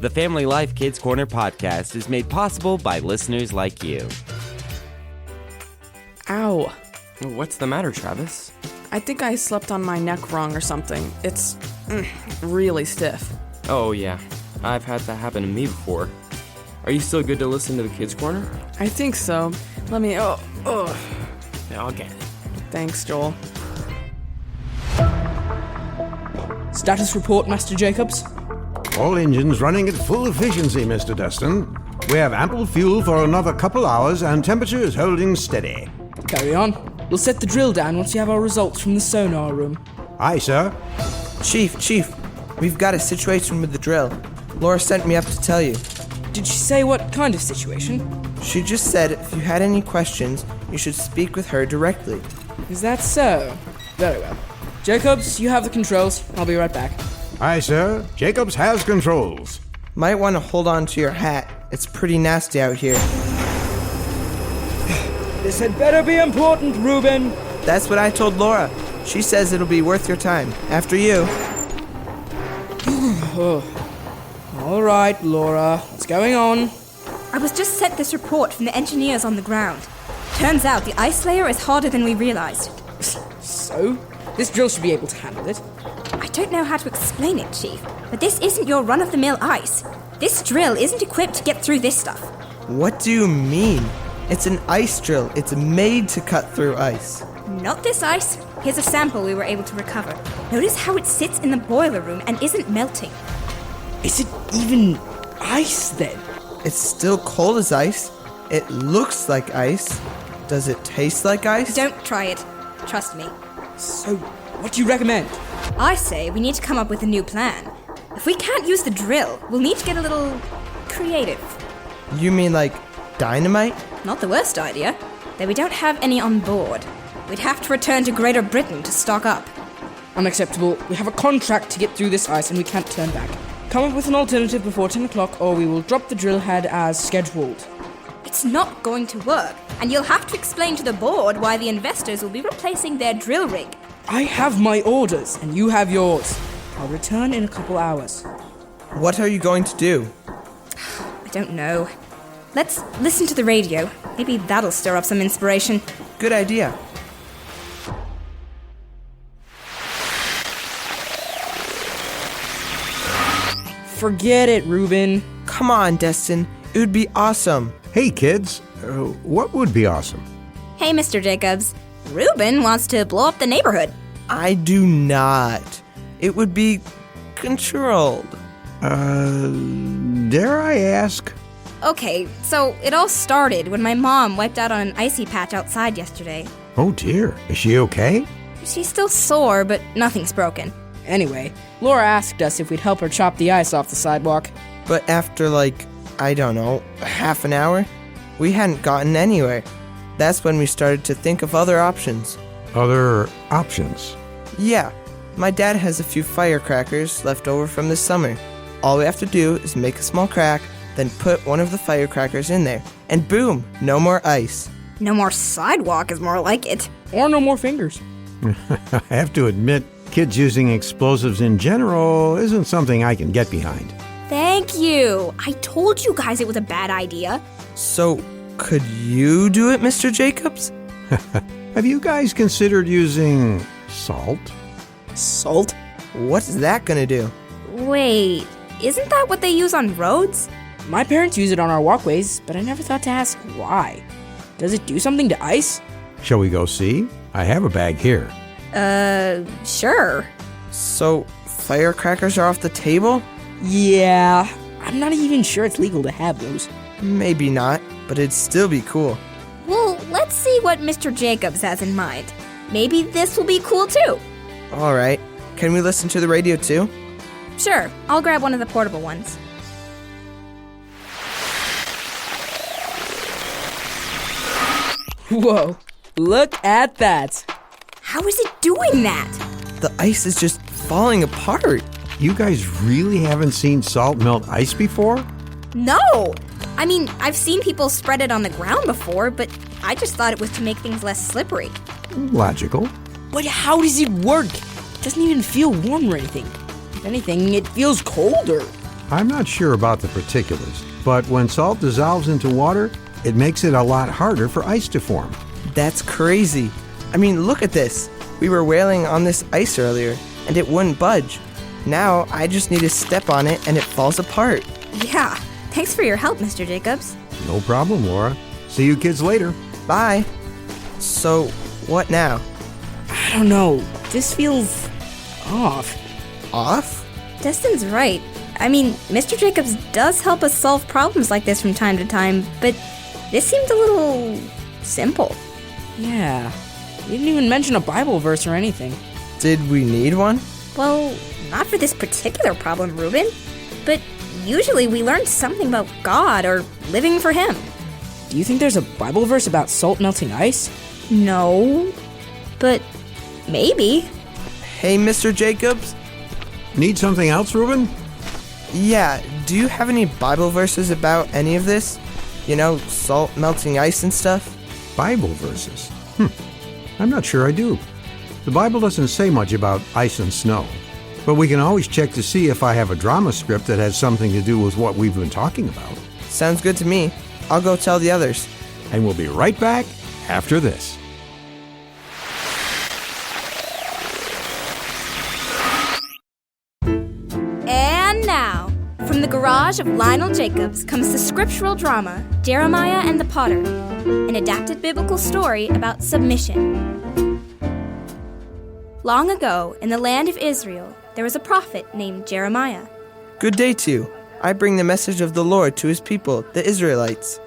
The Family Life Kids Corner podcast is made possible by listeners like you. Ow. What's the matter, Travis? I think I slept on my neck wrong or something. It's really stiff. Oh, yeah. I've had that happen to me before. Are you still good to listen to the Kids Corner? I think so. Let me... Yeah, I'll get it. Thanks, Joel. Status report, Master Jacobs. All engines running at full efficiency, Mr. Dustin. We have ample fuel for another couple hours and temperature is holding steady. Carry on. We'll set the drill down once we have our results from the sonar room. Aye, sir. Chief, we've got a situation with the drill. Laura sent me up to tell you. Did she say what kind of situation? She just said if you had any questions, you should speak with her directly. Is that so? Very well. Jacobs, you have the controls. I'll be right back. Aye, sir. Jacobs has controls. Might want to hold on to your hat. It's pretty nasty out here. This had better be important, Reuben. That's what I told Laura. She says it'll be worth your time. After you. All right, Laura. What's going on? I was just sent this report from the engineers on the ground. Turns out the ice layer is harder than we realized. So? This drill should be able to handle it. I don't know how to explain it, Chief, but this isn't your run-of-the-mill ice. This drill isn't equipped to get through this stuff. What do you mean? It's an ice drill. It's made to cut through ice. Not this ice. Here's a sample we were able to recover. Notice how it sits in the boiler room and isn't melting. Is it even ice, then? It's still cold as ice. It looks like ice. Does it taste like ice? Don't try it. Trust me. So, what do you recommend? I say we need to come up with a new plan. If we can't use the drill, we'll need to get a little creative. You mean like dynamite? Not the worst idea, though we don't have any on board. We'd have to return to Greater Britain to stock up. Unacceptable. We have a contract to get through this ice and we can't turn back. Come up with an alternative before 10 o'clock or we will drop the drill head as scheduled. It's not going to work, and you'll have to explain to the board why the investors will be replacing their drill rig. I have my orders and you have yours. I'll return in a couple hours. What are you going to do? I don't know. Let's listen to the radio. Maybe that'll stir up some inspiration. Good idea. Forget it, Reuben. Come on, Destin. It would be awesome. Hey, kids. What would be awesome? Hey, Mr. Jacobs. Reuben wants to blow up the neighborhood. I do not. It would be controlled. Dare I ask? Okay, so it all started when my mom wiped out on an icy patch outside yesterday. Oh, dear. Is she okay? She's still sore, but nothing's broken. Anyway, Laura asked us if we'd help her chop the ice off the sidewalk. But after half an hour, we hadn't gotten anywhere. That's when we started to think of other options. Other options? Yeah, my dad has a few firecrackers left over from this summer. All we have to do is make a small crack, then put one of the firecrackers in there, and boom, no more ice. No more sidewalk is more like it. Or no more fingers. I have to admit, kids using explosives in general isn't something I can get behind. Thank you. I told you guys it was a bad idea. So, could you do it, Mr. Jacobs? Have you guys considered using salt? Salt? What's that gonna do? Wait, isn't that what they use on roads? My parents use it on our walkways, but I never thought to ask why. Does it do something to ice? Shall we go see? I have a bag here. Sure. So, firecrackers are off the table? Yeah, I'm not even sure it's legal to have those. Maybe not, but it'd still be cool. Well, let's see what Mr. Jacobs has in mind. Maybe this will be cool too. Alright, can we listen to the radio too? Sure, I'll grab one of the portable ones. Whoa, look at that. How is it doing that? The ice is just falling apart. You guys really haven't seen salt melt ice before? No! I mean, I've seen people spread it on the ground before, but I just thought it was to make things less slippery. Logical. But how does it work? It doesn't even feel warm or anything. If anything, it feels colder. I'm not sure about the particulars, but when salt dissolves into water, it makes it a lot harder for ice to form. That's crazy. I mean, look at this. We were whaling on this ice earlier, and it wouldn't budge. Now I just need to step on it and it falls apart. Yeah, thanks for your help, Mr. Jacobs. No problem, Laura. See you kids later. Bye. So, what now? I don't know. This feels off. Off? Dustin's right. I mean, Mr. Jacobs does help us solve problems like this from time to time, but this seemed a little simple. Yeah. You didn't even mention a Bible verse or anything. Did we need one? Well, not for this particular problem, Reuben. But usually we learn something about God or living for Him. Do you think there's a Bible verse about salt melting ice? No, but maybe. Hey, Mr. Jacobs? Need something else, Reuben? Yeah, do you have any Bible verses about any of this? You know, salt melting ice and stuff? Bible verses? I'm not sure I do. The Bible doesn't say much about ice and snow, but we can always check to see if I have a drama script that has something to do with what we've been talking about. Sounds good to me. I'll go tell the others. And we'll be right back after this. And now, from the garage of Lionel Jacobs comes the scriptural drama, Jeremiah and the Potter, an adapted biblical story about submission. Long ago, in the land of Israel, there was a prophet named Jeremiah. Good day to you. I bring the message of the Lord to his people, the Israelites.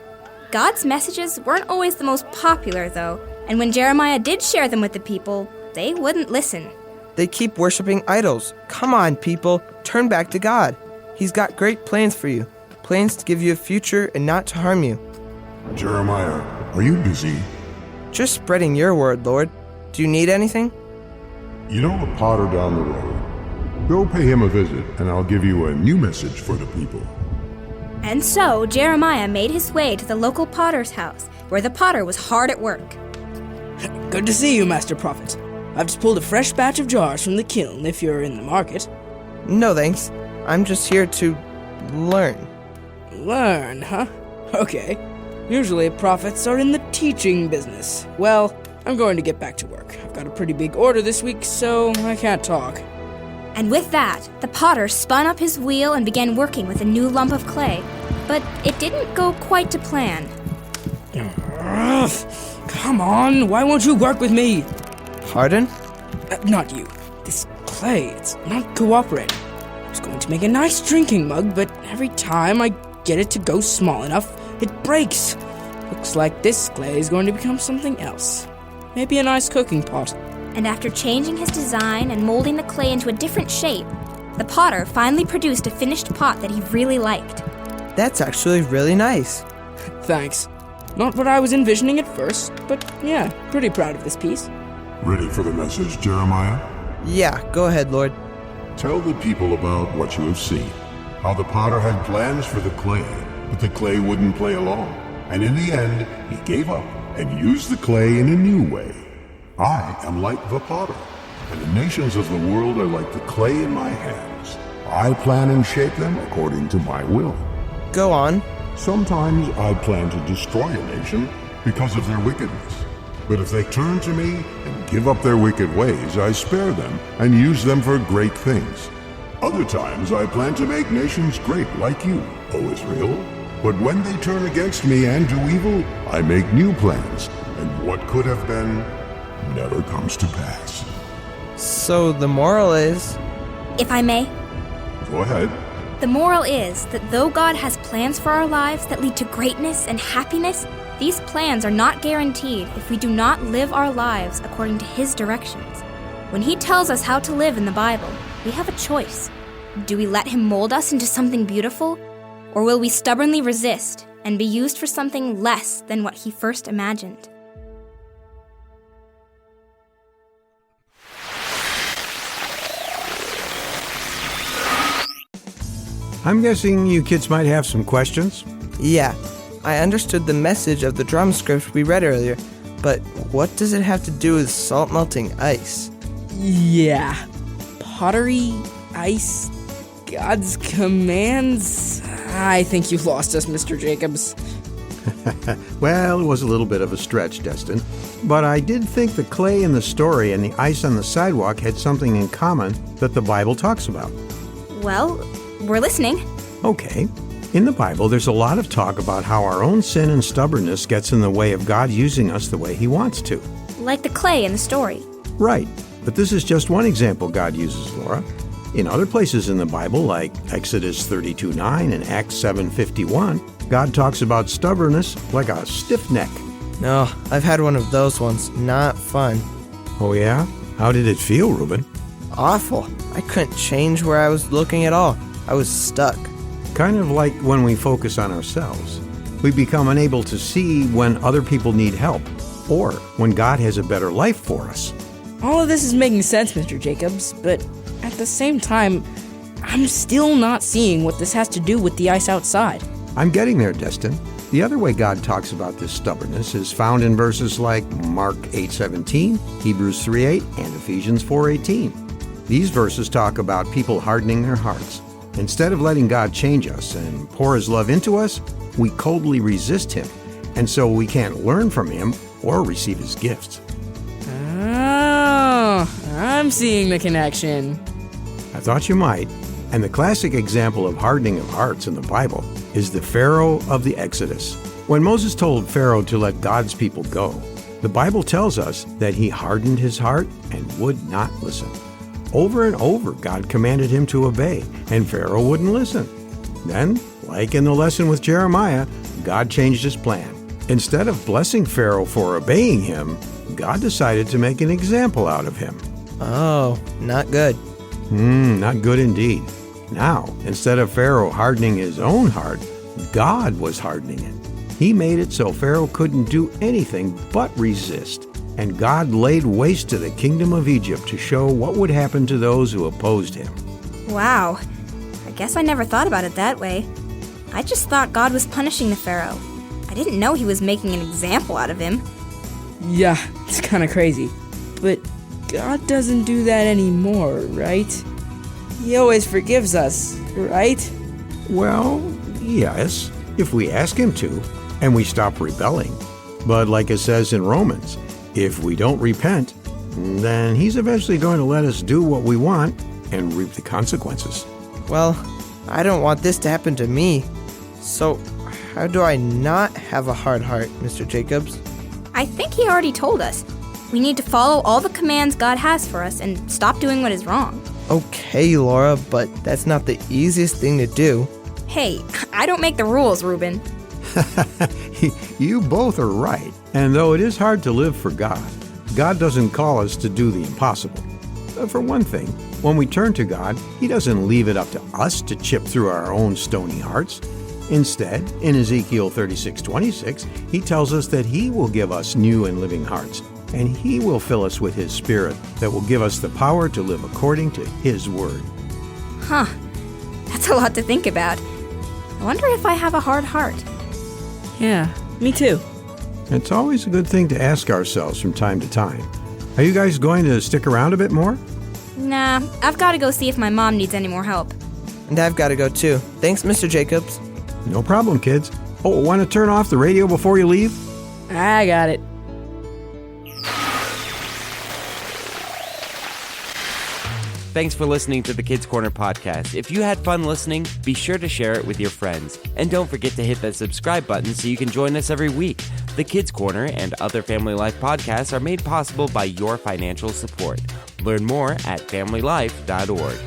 God's messages weren't always the most popular, though, and when Jeremiah did share them with the people, they wouldn't listen. They keep worshiping idols. Come on, people, turn back to God. He's got great plans for you, plans to give you a future and not to harm you. Jeremiah, are you busy? Just spreading your word, Lord. Do you need anything? You know a potter down the road? Go pay him a visit, and I'll give you a new message for the people. And so Jeremiah made his way to the local potter's house, where the potter was hard at work. Good to see you, Master Prophet. I've just pulled a fresh batch of jars from the kiln if you're in the market. No thanks. I'm just here to learn. Learn, huh? Okay. Usually prophets are in the teaching business. Well, I'm going to get back to work. I've got a pretty big order this week, so I can't talk. And with that, the potter spun up his wheel and began working with a new lump of clay. But it didn't go quite to plan. Ugh, come on, why won't you work with me? Hardened? Not you. This clay, it's not cooperating. I was going to make a nice drinking mug, but every time I get it to go small enough, it breaks. Looks like this clay is going to become something else. Maybe a nice cooking pot. And after changing his design and molding the clay into a different shape, the potter finally produced a finished pot that he really liked. That's actually really nice. Thanks. Not what I was envisioning at first, but yeah, pretty proud of this piece. Ready for the message, Jeremiah? Yeah, go ahead, Lord. Tell the people about what you have seen. How the potter had plans for the clay, but the clay wouldn't play along. And in the end, he gave up and used the clay in a new way. I am like the potter, and the nations of the world are like the clay in my hands. I plan and shape them according to my will. Go on. Sometimes I plan to destroy a nation because of their wickedness. But if they turn to me and give up their wicked ways, I spare them and use them for great things. Other times I plan to make nations great like you, O Israel. But when they turn against me and do evil, I make new plans, and what could have been never comes to pass. So the moral is... If I may, Go ahead. the moral is that though God has plans for our lives that lead to greatness and happiness, these plans are not guaranteed if we do not live our lives according to His directions. When He tells us how to live in the Bible, we have a choice. Do we let Him mold us into something beautiful, or will we stubbornly resist and be used for something less than what He first imagined? I'm guessing you kids might have some questions. Yeah, I understood the message of the drama script we read earlier, but what does it have to do with salt melting ice? Yeah. Pottery, ice, God's commands? I think you lost us, Mr. Jacobs. Well, it was a little bit of a stretch, Destin. But I did think the clay in the story and the ice on the sidewalk had something in common that the Bible talks about. Well, we're listening. Okay. In the Bible, there's a lot of talk about how our own sin and stubbornness gets in the way of God using us the way He wants to. Like the clay in the story. Right. But this is just one example God uses, Laura. In other places in the Bible, like Exodus 32:9 and Acts 7:51, God talks about stubbornness like a stiff neck. No, I've had one of those ones. Not fun. Oh yeah? How did it feel, Reuben? Awful. I couldn't change where I was looking at all. I was stuck. Kind of like when we focus on ourselves. We become unable to see when other people need help, or when God has a better life for us. All of this is making sense, Mr. Jacobs, but at the same time, I'm still not seeing what this has to do with the ice outside. I'm getting there, Destin. The other way God talks about this stubbornness is found in verses like Mark 8:17, Hebrews 3:8, and Ephesians 4:18. These verses talk about people hardening their hearts. Instead of letting God change us and pour His love into us, we coldly resist Him, and so we can't learn from Him or receive His gifts. Oh, I'm seeing the connection. I thought you might. And the classic example of hardening of hearts in the Bible is the Pharaoh of the Exodus. When Moses told Pharaoh to let God's people go, the Bible tells us that he hardened his heart and would not listen. Over and over, God commanded him to obey, and Pharaoh wouldn't listen. Then, like in the lesson with Jeremiah, God changed his plan. Instead of blessing Pharaoh for obeying him, God decided to make an example out of him. Oh, not good. Not good indeed. Now, instead of Pharaoh hardening his own heart, God was hardening it. He made it so Pharaoh couldn't do anything but resist. And God laid waste to the kingdom of Egypt to show what would happen to those who opposed him. Wow. I guess I never thought about it that way. I just thought God was punishing the Pharaoh. I didn't know He was making an example out of him. Yeah, it's kind of crazy. But God doesn't do that anymore, right? He always forgives us, right? Well, yes, if we ask him to, and we stop rebelling. But like it says in Romans, if we don't repent, then he's eventually going to let us do what we want and reap the consequences. Well, I don't want this to happen to me. So, how do I not have a hard heart, Mr. Jacobs? I think He already told us. We need to follow all the commands God has for us and stop doing what is wrong. Okay, Laura, but that's not the easiest thing to do. Hey, I don't make the rules, Reuben. You both are right. And though it is hard to live for God, God doesn't call us to do the impossible. For one thing, when we turn to God, He doesn't leave it up to us to chip through our own stony hearts. Instead, in Ezekiel 36:26, He tells us that He will give us new and living hearts, and He will fill us with His Spirit that will give us the power to live according to His Word. Huh. That's a lot to think about. I wonder if I have a hard heart. Yeah, me too. It's always a good thing to ask ourselves from time to time. Are you guys going to stick around a bit more? Nah, I've got to go see if my mom needs any more help. And I've got to go too. Thanks, Mr. Jacobs. No problem, kids. Oh, want to turn off the radio before you leave? I got it. Thanks for listening to the Kids Corner podcast. If you had fun listening, be sure to share it with your friends. And don't forget to hit that subscribe button so you can join us every week. The Kids Corner and other Family Life podcasts are made possible by your financial support. Learn more at familylife.org.